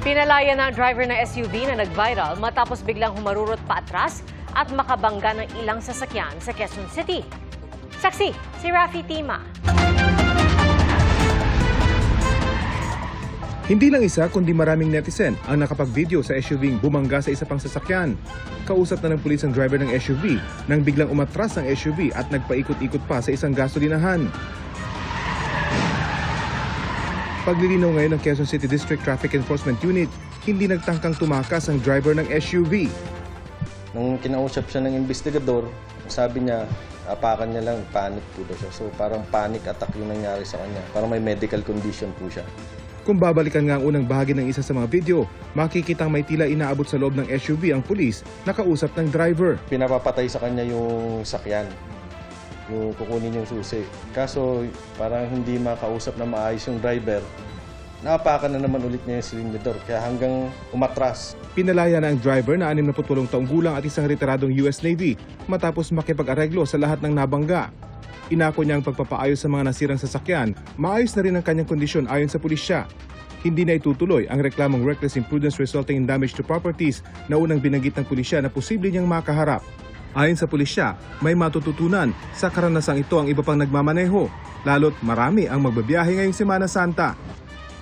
Pinalaya ng driver ng SUV na nag-viral matapos biglang humarurot paatras at makabangga ng ilang sasakyan sa Quezon City. Saksi, si Rafi Tima. Hindi lang isa kundi maraming netizen ang nakapag-video sa SUV bumangga sa isa pang sasakyan. Kausap na ng pulis ang driver ng SUV nang biglang umatras ang SUV at nagpaikot-ikot pa sa isang gasolinahan. Paglilinaw ngayon ng Quezon City District Traffic Enforcement Unit, hindi nagtangkang tumakas ang driver ng SUV. Nung kinausap siya ng investigador, sabi niya, apakan niya lang, panic po daw siya. So parang panic attack yung nangyari sa kanya. Parang may medical condition po siya. Kung babalikan nga ang unang bahagi ng isa sa mga video, makikitang may tila inaabot sa loob ng SUV ang pulis na kausap ng driver. Pinapapatay sa kanya yung sakyan, yung kukunin yung susi. Kaso parang hindi makausap na maayos yung driver. Naapakan na naman ulit niya yung silindador kaya hanggang umatras. Pinalaya na ang driver na 68 taong gulang at isang retiradong US Navy matapos makipag-areglo sa lahat ng nabangga. Inako niya ang pagpapaayos sa mga nasirang sasakyan, maayos na rin ang kanyang kondisyon ayon sa pulisya. Hindi na itutuloy ang reklamong reckless imprudence resulting in damage to properties na unang binanggit ng pulisya na posible niyang makaharap. Ayon sa pulisya, may matututunan sa karanasang ito ang iba pang nagmamaneho, lalo't marami ang magbabiyahe ngayong Semana Santa.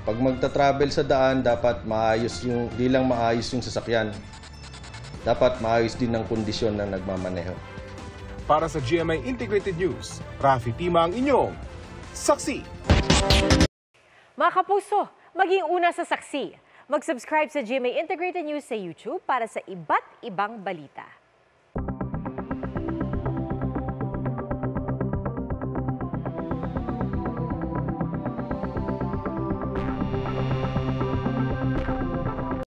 Pag magta-travel sa daan, dapat maayos yung, di lang maayos yung sasakyan. Dapat maayos din ang kondisyon ng nagmamaneho. Para sa GMA Integrated News, Rafi Tima ang inyong saksi. Mga kapuso, maging una sa saksi. Mag-subscribe sa GMA Integrated News sa YouTube para sa iba't ibang balita.